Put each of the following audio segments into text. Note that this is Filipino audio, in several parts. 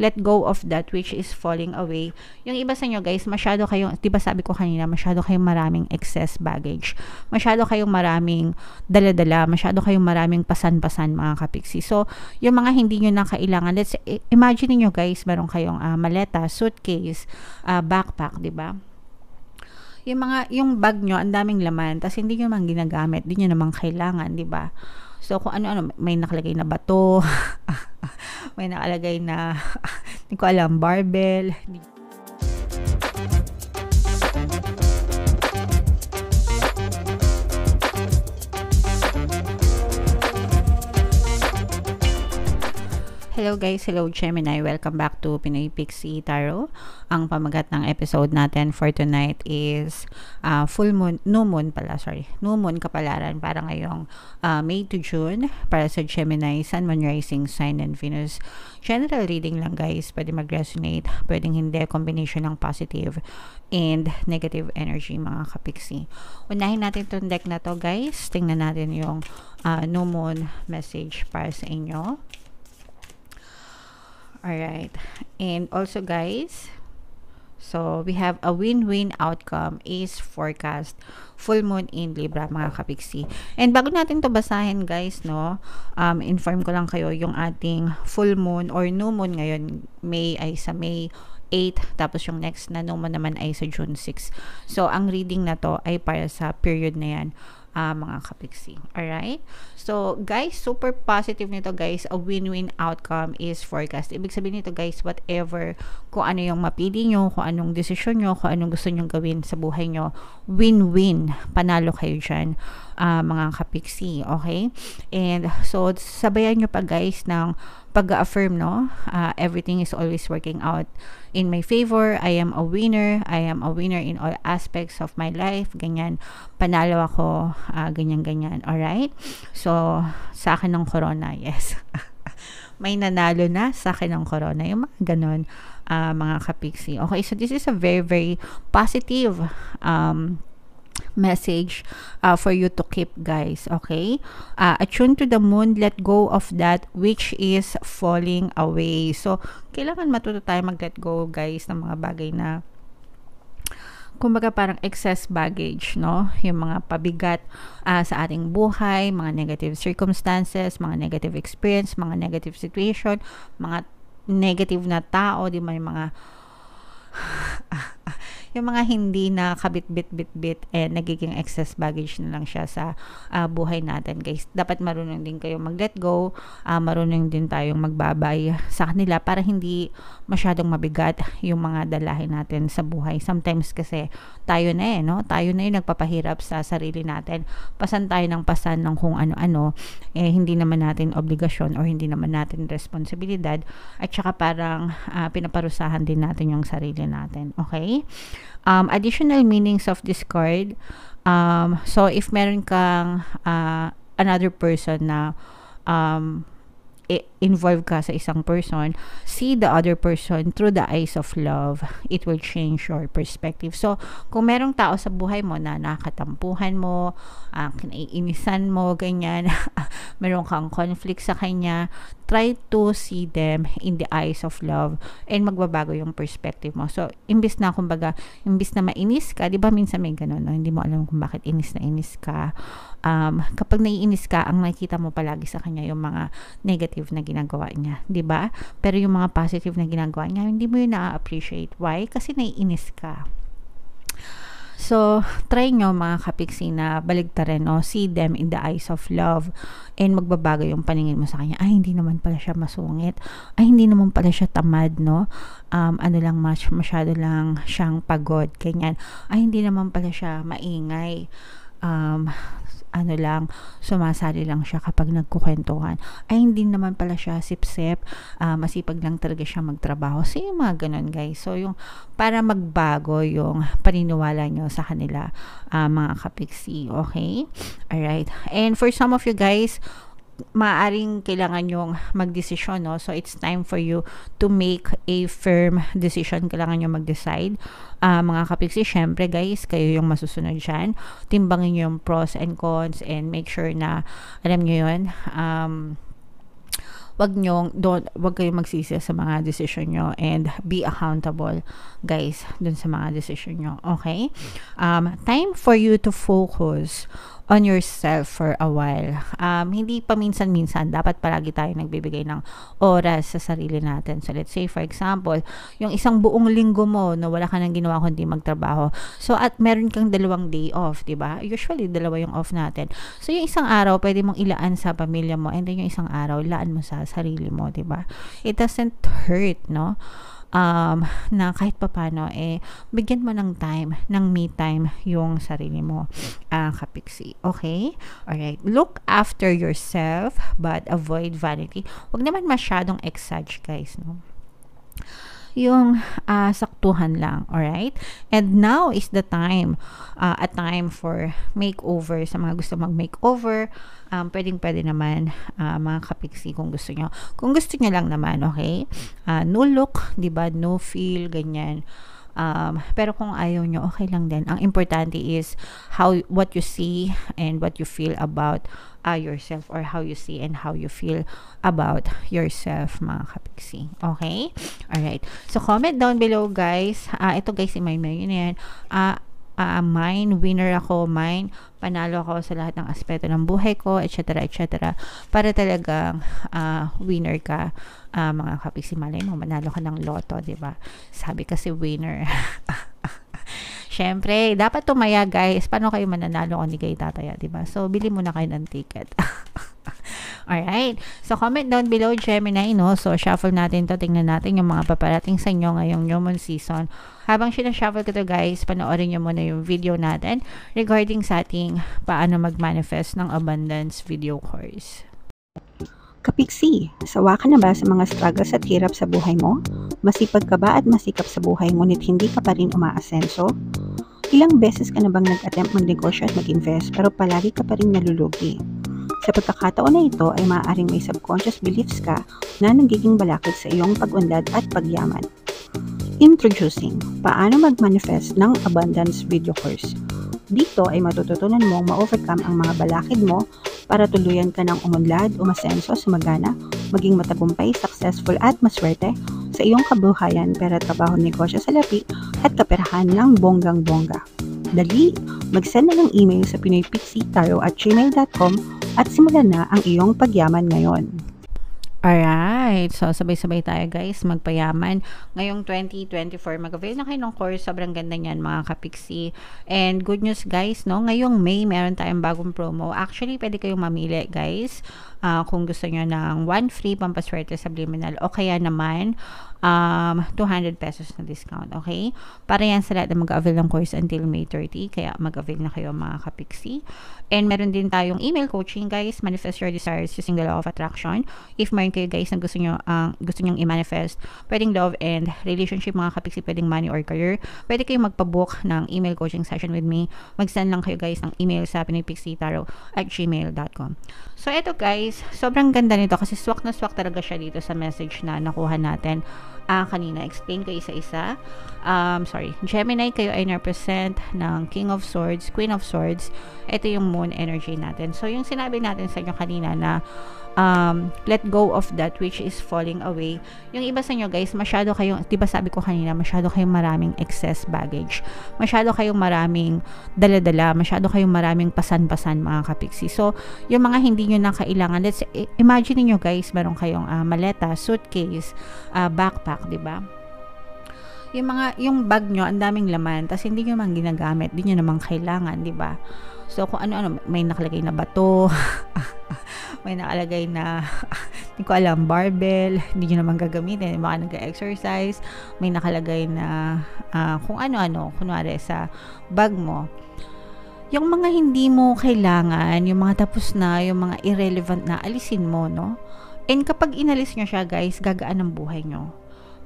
let go of that which is falling away. Yung iba sa inyo guys, masyado kayong, diba sabi ko kanina, masyado kayong maraming excess baggage, masyado kayong maraming dala-dala, masyado kayong maraming pasan-pasan mga kapiksi. So yung mga hindi nyo na kailangan, let's imagine niyo guys, meron kayong maleta, suitcase, backpack, diba? Yung bag nyo, ang daming laman, tas hindi nyo naman ginagamit, di nyo naman kailangan, di ba? So, kung ano-ano, may nakalagay na bato, may nakalagay na, hindi ko alam, barbell, Hello guys, hello Gemini, welcome back to Pinoy Pixie Tarot. Ang pamagat ng episode natin for tonight is new moon kapalaran para ngayong May to June para sa Gemini, Sun, Moon, Rising, Sign, and Venus. General reading lang guys, pwede mag-resonate, pwedeng hindi, combination ng positive and negative energy mga kapiksi. Unahin natin itong deck na to guys, tingnan natin yung new moon message para sa inyo. Alright, and also guys, so we have a win-win outcome is forecast, full moon in Libra mga kapiksi. And bago natin to basahin guys, no, inform ko lang kayo yung ating full moon or new moon ngayon, May 8, tapos yung next na new moon naman ay sa June 6. So ang reading na to ay para sa period na yan mga kapiksi. Alright? So, guys, super positive nito guys. A win-win outcome is forecast. Ibig sabihin nito guys, whatever, kung ano yung mapili nyo, kung anong desisyon nyo, kung anong gusto nyo gawin sa buhay nyo, win-win. Panalo kayo dyan, mga kapiksi. Okay? And, so, sabayan nyo pa guys ng pag-affirm, no? Everything is always working out in my favor. I am a winner. I am a winner in all aspects of my life. Ganyan. Panalo ako. Ganyan. Alright? So, sa akin ng corona, yes. May nanalo na sa akin ng corona. Yung mga ganon, mga kapiksi. Okay, so this is a very, very positive message for you to keep guys. Okay, attune to the moon, let go of that which is falling away. So kailangan matuto tayo mag-let go guys ng mga bagay na kumbaga parang excess baggage, no? Yung mga pabigat sa ating buhay, mga negative circumstances, mga negative experience, mga negative situation, mga negative na tao, di ba, yung mga yung mga hindi na kabit-bit and nagiging excess baggage na lang siya sa buhay natin guys. Dapat marunong din kayo mag-let go, marunong din tayong magbabay sa kanila para hindi masyadong mabigat yung mga dalahin natin sa buhay. Sometimes kasi tayo na no? Tayo na yung nagpapahirap sa sarili natin. Pasan tayo ng pasan ng kung ano-ano, hindi naman natin obligasyon or hindi naman natin responsibilidad, at saka parang pinaparusahan din natin yung sarili natin. Okay? Additional meanings of this card. So if meron kang another person na involved ka sa isang person, see the other person through the eyes of love. It will change your perspective. So kung merong tao sa buhay mo na nakatampuhan mo, kinaiinisan mo, ganyan, meron kang conflict sa kanya, try to see them in the eyes of love and magbabago yung perspective mo. So imbis na mainis ka, di ba minsan may ganun, no? Hindi mo alam kung bakit inis ka. Kapag naiinis ka, ang nakikita mo palagi sa kanya yung mga negative na ginagawa niya, di ba? Pero yung mga positive na ginagawa niya, hindi mo yun na-appreciate. Why? Kasi naiinis ka. So, try nyo mga kapiksi na baligtarin, no? See them in the eyes of love and magbabago yung paningin mo sa kanya. Ay, hindi naman pala siya masungit. Ay, hindi naman pala siya tamad, no? Masyado lang siyang pagod, ganyan. Ay, hindi naman pala siya maingay. Sumasali lang siya kapag nagkukwentuhan. Ay, hindi naman pala siya sip-sip, masipag lang talaga siya magtrabaho. So, yung mga ganun, guys. So, yung para magbago yung paniniwala nyo sa kanila, mga kapiksi. Okay? Alright. And for some of you guys, maaring kailangan yung magdesisyon, no? So it's time for you to make a firm decision. Kailangan nyo mag-decide, mga kapiksi. Syempre guys, kayo yung masusunod dyan. Timbangin nyo yung pros and cons and make sure na alam nyo yun, wag kayong magsisi sa mga decision nyo, and be accountable guys dun sa mga decision nyo. Okay? Time for you to focus on yourself for a while. Hindi pa minsan-minsan, dapat palagi tayo nagbibigay ng oras sa sarili natin. So let's say for example, yung isang buong linggo mo na wala ka nang ginawa kundi magtrabaho. So at meron kang 2 day off, 'di ba? Usually 2 yung off natin. So yung isang araw pwede mong ilaan sa pamilya mo, and then yung isang araw ilaan mo sa sarili mo, 'di ba? It doesn't hurt, no? Na kahit papano bigyan mo ng time, ng me time yung sarili mo, kapiksi. Okay? Alright. Look after yourself but avoid vanity. Huwag naman masyadong exage guys, no? Yung saktuhan lang, alright? And now is the time, a time for makeover. Sa mga gusto mag-makeover, pwede naman, mga kapiksi, kung gusto nyo. Kung gusto nyo lang naman, okay? No look, diba? No feel, ganyan. Pero kung ayaw nyo, okay lang din. Ang importante is what you see and what you feel about yourself, or how you see and how you feel about yourself, mga kapiksi. Okay? Alright. So, comment down below, guys. Ito, guys, si Maymay. Yun yan. Mine, winner ako, mine, panalo ako sa lahat ng aspeto ng buhay ko, etc., etc. Para talagang winner ka, mga kapiksi. Malay mo, manalo ka ng loto, diba? Sabi kasi winner. Siyempre, dapat tumaya guys. Paano kayo mananalo kung hindi kayo tataya, diba? So, bili muna kayo ng ticket. Alright. So, comment down below, Gemini, no? So, shuffle natin to. Tingnan natin yung mga paparating sa inyo ngayong new moon season. Habang sinashuffle ko to guys, panoorin nyo muna yung video natin regarding sa ating paano mag-manifest ng abundance video course. Kapiksi, sawa ka na ba sa mga struggles at hirap sa buhay mo? Masipag ka ba at masikap sa buhay ngunit hindi ka pa rin umaasenso? Ilang beses ka na bang nag-attempt magnegosyo at mag-invest pero palagi ka pa rin nalulugi? Sa pagkakataon na ito ay maaaring may subconscious beliefs ka na nagiging balakid sa iyong pag-unlad at pagyaman. Introducing, paano mag-manifest ng abundance video course. Dito ay matututunan mong ma-overcome ang mga balakid mo para tuluyan ka ng umunlad, umasenso, sumagana, maging matagumpay, successful at maswerte sa iyong kabuhayan, pera, trabaho, negosyo, salapi at kaperahan ng bonggang-bongga. Dali, mag-send na ng email sa pinoypixitaro@gmail.com at simulan na ang iyong pagyaman ngayon. Alright, so sabay-sabay tayo guys, magpayaman. Ngayong 2024, mag-avail na kayo ng course. Sobrang ganda niyan mga kapiksi. And good news guys, no? Ngayong May, meron tayong bagong promo. Actually, pwede kayong mamili guys. Kung gusto nyo ng 1 free pampaswerte subliminal, o kaya naman 200 pesos na discount, okay? Para yan sa lahat na mag-avail ng course until May 30, kaya mag-avail na kayo mga kapiksi. And meron din tayong email coaching guys, manifest your desires using the law of attraction. If meron kayo guys na gusto nyong i-manifest, pwedeng love and relationship mga kapiksi, pwedeng money or career, pwede kayong magpabook ng email coaching session with me. Mag-send lang kayo guys ng email sa pinoypixitaro@gmail.com. So eto guys, sobrang ganda nito kasi swak na swak talaga siya dito sa message na nakuha natin kanina. Explain ko isa-isa. Gemini, kayo ay represent ng King of Swords, Queen of Swords. Ito yung moon energy natin. So yung sinabi natin sa inyo kanina na let go of that which is falling away. Yung iba sa inyo guys, masyado kayong, diba sabi ko kanina, masyado kayong maraming excess baggage. Masyado kayong maraming dala-dala. Masyado kayong maraming pasan-pasan mga kapiksi. So, yung mga hindi nyo na kailangan, let's imagine niyo guys, meron kayong maleta, suitcase, backpack, diba? Yung bag nyo, ang daming laman, tas hindi nyo naman ginagamit, hindi nyo naman kailangan, diba? So, kung ano-ano, may nakalagay na bato, may nakalagay na, hindi ko alam, barbell, hindi nyo naman gagamitin, baka nag-exercise, may nakalagay na, kung ano-ano, kunwari sa bag mo. Yung mga hindi mo kailangan, yung mga tapos na, yung mga irrelevant na, alisin mo, no? And kapag inalis nyo siya, guys, gagaan ang buhay nyo.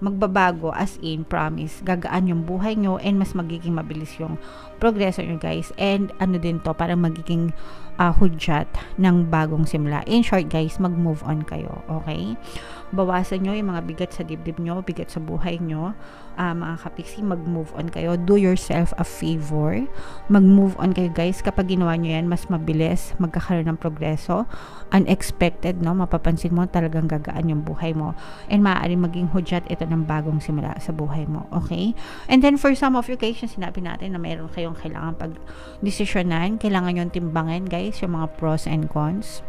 magbabago, as in, promise, gagaan yung buhay nyo and mas magiging mabilis yung progreso nyo, guys. And ano din to, parang magiging hudyat ng bagong simula. In short, guys, mag-move on kayo, okay? Bawasan nyo yung mga bigat sa dibdib nyo, bigat sa buhay nyo. Mga kapiksi, mag-move on kayo. Do yourself a favor. Mag-move on kayo, guys. Kapag ginawa nyo yan, mas mabilis, magkakaroon ng progreso. Unexpected, no? Mapapansin mo, talagang gagaan yung buhay mo. And maaaring maging hudyat ito ng bagong simula sa buhay mo, okay? And then, for some of you, guys, yung sinabi natin na mayroon kayong kailangan pag-desisyonan, kailangan yung timbangin, guys, yung mga pros and cons.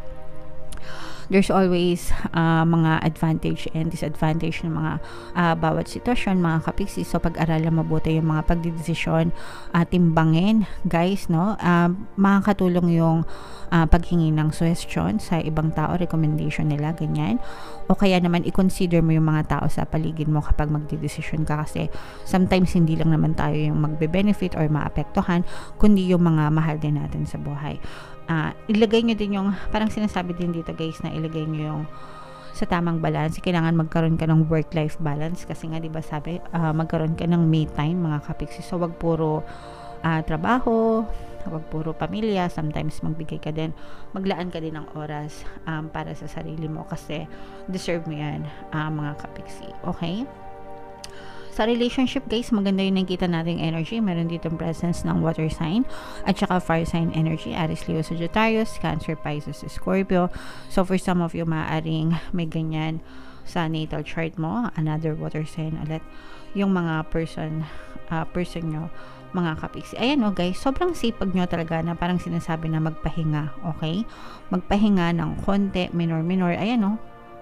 There's always mga advantage and disadvantage ng mga bawat sitwasyon, mga kapiksi. So, pag-aralan mabuti yung mga pagdidesisyon, timbangin, guys, no? Makakatulong yung paghingi ng suggestion sa ibang tao, recommendation nila, ganyan. O kaya naman, i-consider mo yung mga tao sa paligid mo kapag magdidesisyon ka, kasi sometimes hindi lang naman tayo yung magbe-benefit or maapektuhan, kundi yung mga mahal din natin sa buhay. Ilagay nyo din yung, parang sinasabi din dito, guys, na ilagay nyo yung sa tamang balance. Kailangan magkaroon ka ng work-life balance, kasi nga, diba sabi, magkaroon ka ng me time, mga kapiksi. So, wag puro trabaho, wag puro pamilya. Sometimes magbigay ka din, maglaan ka din ng oras para sa sarili mo, kasi deserve mo yan, mga kapiksi, okay? Sa relationship, guys, maganda yung nakikita nating energy. Meron ditong presence ng water sign at saka fire sign energy. Aries, Leo, Sagittarius, Cancer, Pisces, Scorpio. So, for some of you, maaaring may ganyan sa natal chart mo. Another water sign ulit. Yung mga person nyo, mga kapiksi. Ayan, guys, sobrang sipag nyo talaga, na parang sinasabi na magpahinga, okay? Magpahinga ng konti, minor. Ayan,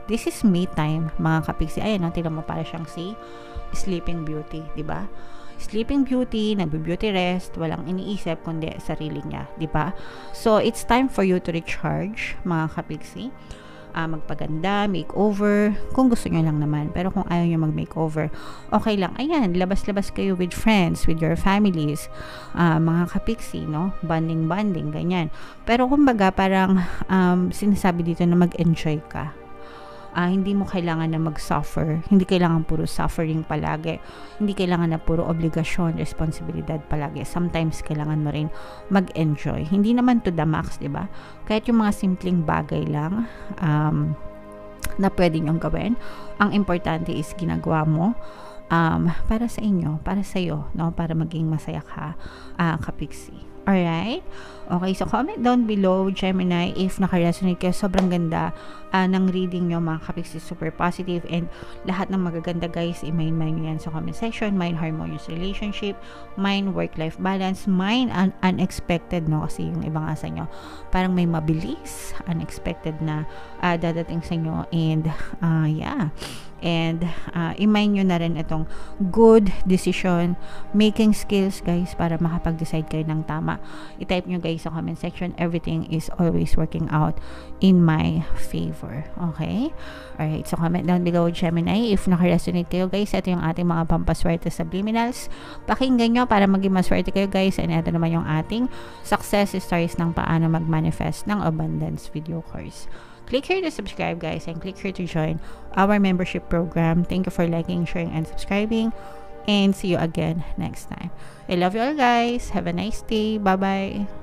this is me time, mga kapiksi. Ayan, tingnan mo, para siyang Sleeping Beauty, di ba? Sleeping Beauty, nagbe-beauty rest, walang iniisip kundi sarili niya, di ba? So, it's time for you to recharge, mga kapiksi. Magpaganda, makeover, kung gusto nyo lang naman. Pero kung ayaw nyo mag-makeover, okay lang. Ayan, labas-labas kayo with friends, with your families, mga kapiksi, no? Bonding, ganyan. Pero kumbaga, parang sinasabi dito na mag-enjoy ka. Hindi mo kailangan na mag-suffer. Hindi kailangan puro suffering palagi. Hindi kailangan na puro obligasyon, responsibilidad palagi. Sometimes kailangan mo rin mag-enjoy. Hindi naman to the max, diba? Kahit yung mga simpleng bagay lang na pwede nyong gawin, ang importante is ginagawa mo para sa inyo, para sa iyo, no? Para maging masaya ka, kapiksi. Alright? Okay, so comment down below, Gemini, if naka-resonate kayo. Sobrang ganda ng reading nyo, mga kapiksi. Super positive, and lahat ng magaganda, guys, i-mine nyo yan sa comment section. Mine harmonious relationship, mine work-life balance, mine unexpected, no? Kasi yung ibang asa nyo, parang may mabilis, unexpected na dadating sa inyo, and yeah. And i-mine nyo na rin itong good decision making skills, guys, para makapag-decide kayo ng tama. I-type nyo, guys, sa comment section, everything is always working out in my favor. Okay? Alright, so comment down below, Gemini, if naka-resonate kayo, guys. Ito yung ating mga pampaswerte subliminals. Pakinggan nyo para maging maswerte kayo, guys. And ito naman yung ating success stories ng paano mag-manifest ng abundance video course. Click here to subscribe, guys, and click here to join our membership program. Thank you for liking, sharing, and subscribing. And see you again next time. I love you all, guys. Have a nice day. Bye-bye.